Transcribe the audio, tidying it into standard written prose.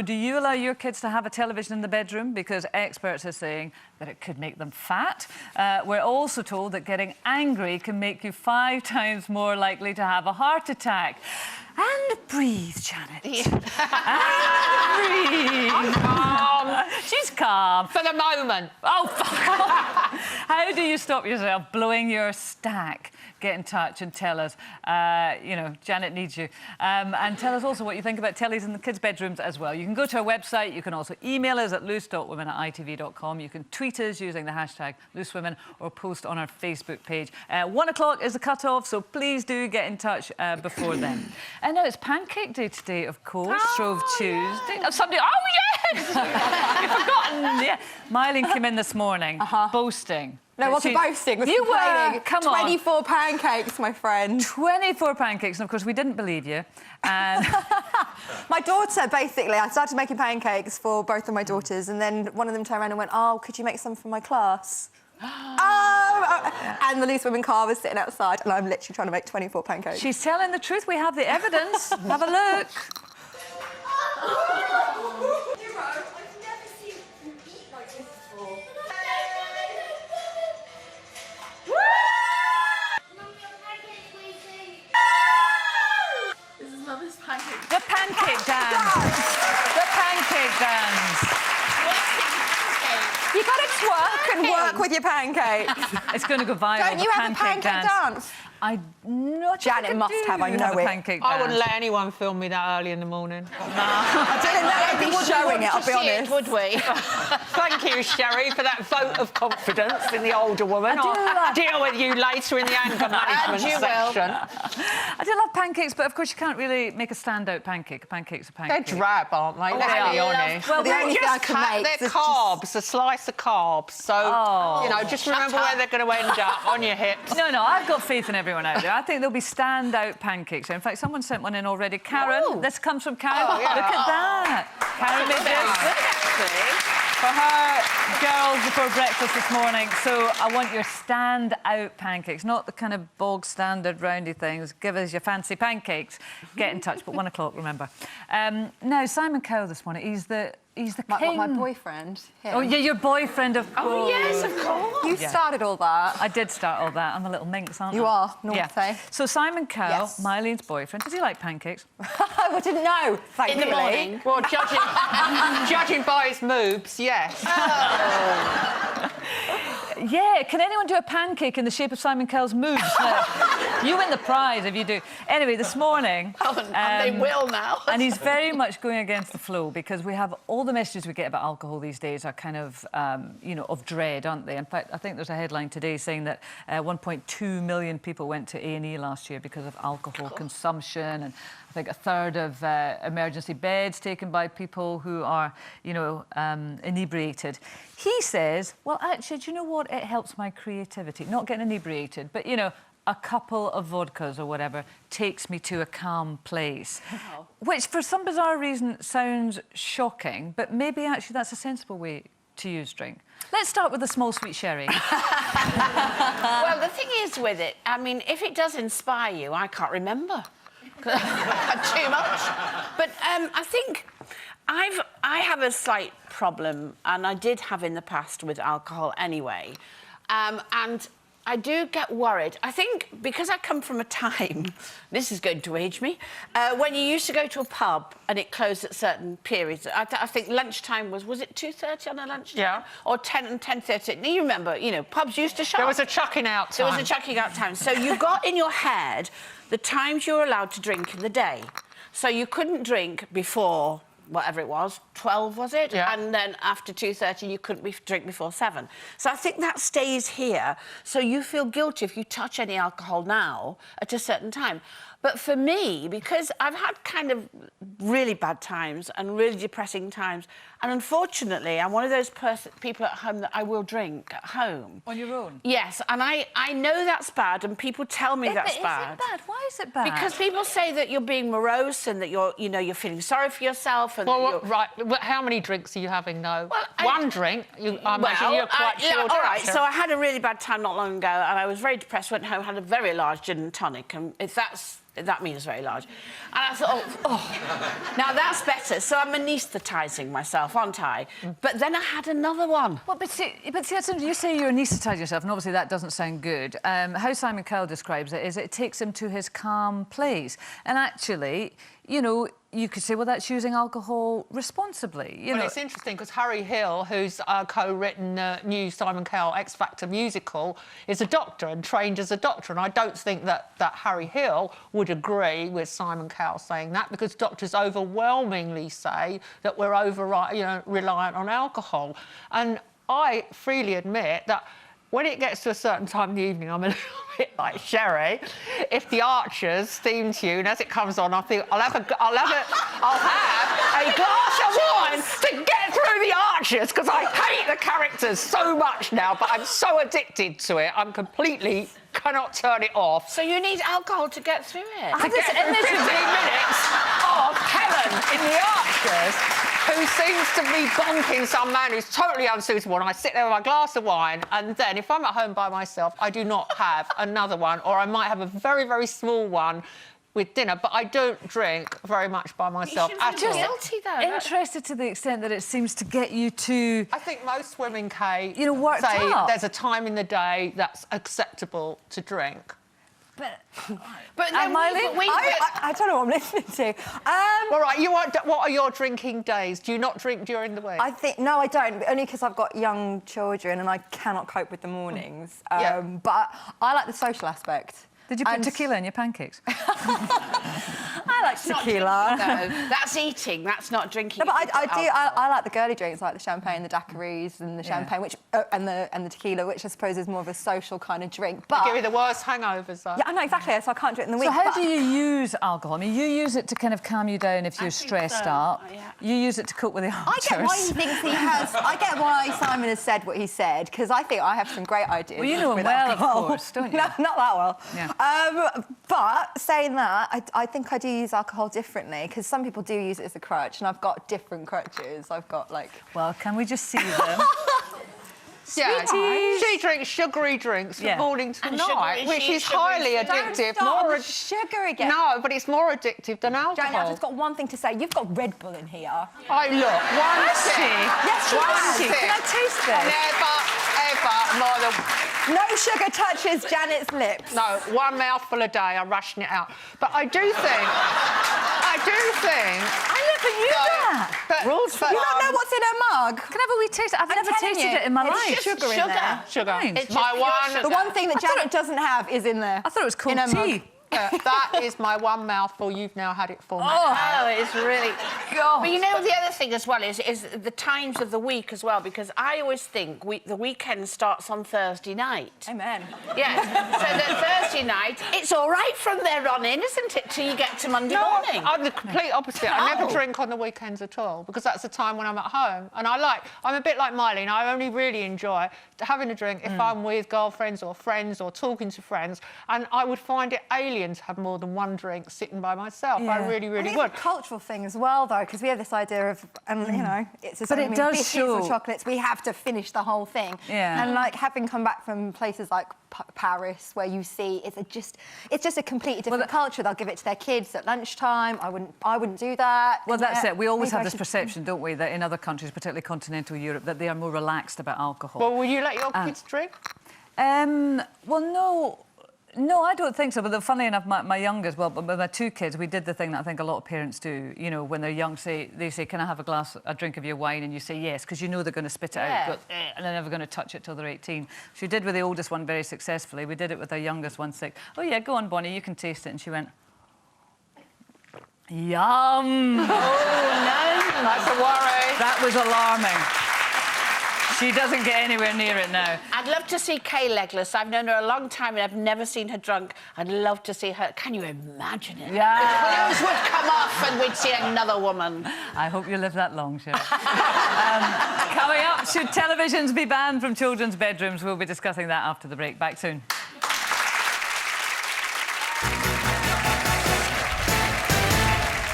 Do you allow your kids to have a television in the bedroom? Because experts are saying that it could make them fat. We're also told that getting angry can make you 5 times more likely to have a heart attack. And breathe, Janet. Yeah. And breathe. I'm calm. She's calm. For the moment. Oh, fuck off. How do you stop yourself blowing your stack? Get in touch and tell us. You know, Janet needs you. And tell us also what you think about tellies in the kids' bedrooms as well. You can go to our website. You can also email us at loose.women@itv.com. You can tweet us using the hashtag loosewomen or post on our Facebook page. 1 o'clock is the cut-off, so please do get in touch before then. And now it's Pancake Day today, of course. Shrove Tuesday. Yeah. Somebody... Oh, yes! You've forgotten. Yeah. Myleene came in this morning boasting. No, it wasn't boasting, it was you complaining. Were, come on. 24 pancakes, my friend. 24 pancakes, and of course we didn't believe you. And my daughter, basically, I started making pancakes for both of my daughters, and then one of them turned around and went, "Oh, could you make some for my class?" And the Loose Women car was sitting outside, and I'm literally trying to make 24 pancakes. She's telling the truth. We have the evidence. Have a look. The pancake dance. The pancake dance. You got to twerk and work with your pancakes. It's going to go viral. Don't you have a pancake dance? Janet must have, I know it. Pancake I dance. wouldn't let anyone film me that early in the morning. I didn't know they'd be showing it, I'll be honest. Would we? Thank you, Sherry, for that vote of confidence in the older woman. I'll deal with you later in the anger management section. I do love pancakes, but of course you can't really make a standout pancake. A pancake's a pancake. They're drab, aren't they? Let's be honest. Well, the only thing I can make they're carbs, a slice of carbs. So, you know, just remember where they're going to end up, on your hips. No, I've got faith in everyone out there. I think there'll be standout pancakes. In fact, someone sent one in already. Karen, this comes from Karen. Oh, yeah. Look at that. Karen made this for her girls before breakfast this morning. So I want your standout pancakes, not the kind of bog standard roundy things. Give us your fancy pancakes. Get in touch, but 1 o'clock, remember. Now, Simon Cowell this morning, he's the king. My boyfriend. Him. Oh, yeah, your boyfriend, of course. Oh, yes, of course. You started all that. I did start all that. I'm a little minx, aren't I? You are, naughty. Yeah. So Simon Cowell, Yes. Myleene's boyfriend, does he like pancakes? I didn't know, thankfully. In the morning. Well, judging by his moves, yes. Yeah, can anyone do a pancake in the shape of Simon Cowell's moves? No. You win the prize if you do. Anyway, this morning... and they will now. And he's very much going against the flow because we have all the messages we get about alcohol these days are kind of, you know, of dread, aren't they? In fact, I think there's a headline today saying that 1.2 million people went to A&E last year because of alcohol consumption, and I think a third of emergency beds taken by people who are, you know, inebriated. He says, well, actually, do you know what? It helps my creativity. Not getting inebriated, but, you know, a couple of vodkas or whatever takes me to a calm place. Wow. Which, for some bizarre reason, sounds shocking, but maybe actually that's a sensible way to use drink. Let's start with the small sweet sherry. Well, the thing is with it, I mean, if it does inspire you, I can't remember. Too much. But I think I have a slight problem, and I did have in the past with alcohol anyway, and I do get worried. I think because I come from a time, this is going to age me, when you used to go to a pub and it closed at certain periods. I think lunchtime was it 2:30 on a lunchtime? Yeah. Or 10 and 10:30. You remember, you know, pubs used to shut. There was a chucking out time. There was a chucking out time. So you got in your head the times you were allowed to drink in the day. So you couldn't drink before whatever it was, 12 was it? Yeah. And then after 2:30 you couldn't drink before 7. So I think that stays here. So you feel guilty if you touch any alcohol now at a certain time. But for me, because I've had kind of really bad times and really depressing times, and unfortunately, I'm one of those people at home that I will drink at home. On your own? Yes, and I know that's bad, and people tell me that's bad. Is it bad? Why is it bad? Because people say that you're being morose and that you're feeling sorry for yourself. And well, right. How many drinks are you having, though? Well, one drink? I imagine you're quite chilled all out. right, so I had a really bad time not long ago, and I was very depressed, went home, had a very large gin and tonic, and if that's That means very large. And I thought, oh, now that's better. So I'm anaesthetising myself, aren't I? But then I had another one. Well, but see, that's something you say you're anaesthetising yourself, and obviously that doesn't sound good. How Simon Cowell describes it is it takes him to his calm place. And actually, you know, you could say, well, that's using alcohol responsibly. You know, it's interesting because Harry Hill, who's co-written the new Simon Cowell X Factor musical, is a doctor and trained as a doctor. And I don't think that Harry Hill would agree with Simon Cowell saying that, because doctors overwhelmingly say that we're reliant on alcohol. And I freely admit that when it gets to a certain time in the evening, I'm a little bit like Sherry. If the Archers theme tune, as it comes on, I think I'll have a glass of wine to get through the Archers, because I hate the characters so much now, but I'm so addicted to it. I'm completely cannot turn it off. So you need alcohol to get through it? To get through 15 minutes of Helen in the Archers, who seems to be bonking some man who's totally unsuitable, and I sit there with my glass of wine, and then if I'm at home by myself, I do not have another one, or I might have a very, very small one with dinner, but I don't drink very much by myself at all. Guilty, though. Interested to the extent that it seems to get you to... I think most women, Kate, you know, worked say up. there's a time in the day that's acceptable to drink. But then Myleene, I don't know what I'm listening to. All right, what are your drinking days? Do you not drink during the week? No, I don't, only because I've got young children and I cannot cope with the mornings. Yeah. But I like the social aspect. Did you put tequila in your pancakes? I like tequila. No, that's eating. That's not drinking. No, but I like the girly drinks, like the champagne, the daiquiris, and the champagne, which and the tequila, which I suppose is more of a social kind of drink. But they give you the worst hangovers, though. yeah, I know exactly. So I can't do it in the week. So how do you use alcohol? I mean, you use it to kind of calm you down if you're stressed out. Yeah. You use it to cope with the Archers. I get why he thinks he has. I get why Simon has said what he said, because I think I have some great ideas. Well, you know him well, alcohol. of course, don't you? No, not that well. Yeah. But saying that, I think I do use alcohol differently, because some people do use it as a crutch, and I've got different crutches. I've got, like... Well, can we just see them? Yeah, Sweeties. she drinks sugary drinks from morning to night, which is highly addictive. Don't start sugar again. No, but it's more addictive than alcohol. Jane, I've just got one thing to say. You've got Red Bull in here. One thing. Yes, she has. Can I taste this? Never, ever more than... No sugar touches Janet's lips. No, one mouthful a day, I'm rushing it out. But I do think... I never knew that. Rules for... You don't know what's in her mug? Can I have a wee taste? I've never tasted it in my life. It's sugar in there. Sugar. Thanks. It's my one... The one thing that Janet doesn't have is in there. I thought it was cold in her tea. mug. that is my one mouthful. You've now had it for me. Oh, it's really... God. But you know, the other thing as well is the times of the week as well, because I always think the weekend starts on Thursday night. Amen. Yes. So that Thursday night, it's all right from there on in, isn't it, till you get to Monday morning? I'm the complete opposite. I never drink on the weekends at all, because that's the time when I'm at home. And I'm a bit like Myleene. I only really enjoy having a drink if I'm with girlfriends or friends or talking to friends. And I would find it alien to have more than one drink sitting by myself. I really, really would. would. It's a cultural thing as well, though, because we have this idea of, you know, it's But it does biscuits show. or chocolates. We have to finish the whole thing. Yeah. And like having come back from places like Paris, where you see it's just a completely different culture. They'll give it to their kids at lunchtime. I wouldn't do that. Well, that's it. We always have this should... perception, don't we, that in other countries, particularly continental Europe, that they are more relaxed about alcohol. Well, will you let your kids drink? Well, no, I don't think so. But funnily enough, my youngest, with my two kids, we did the thing that I think a lot of parents do. You know, when they're young, they say, "Can I have a drink of your wine?" And you say yes, because you know they're going to spit it out, but, and they're never going to touch it till they're 18. She did with the oldest one very successfully. We did it with our youngest one. Oh yeah, go on, Bonnie, you can taste it. And she went, "Yum!" Oh no, That's a worry. That was alarming. She doesn't get anywhere near it now. I'd love to see Kay Legless. I've known her a long time and I've never seen her drunk. I'd love to see her. Can you imagine it? Yeah. The clothes would come off and we'd see another woman. I hope you live that long, Cheryl. Coming up, should televisions be banned from children's bedrooms? We'll be discussing that after the break. Back soon.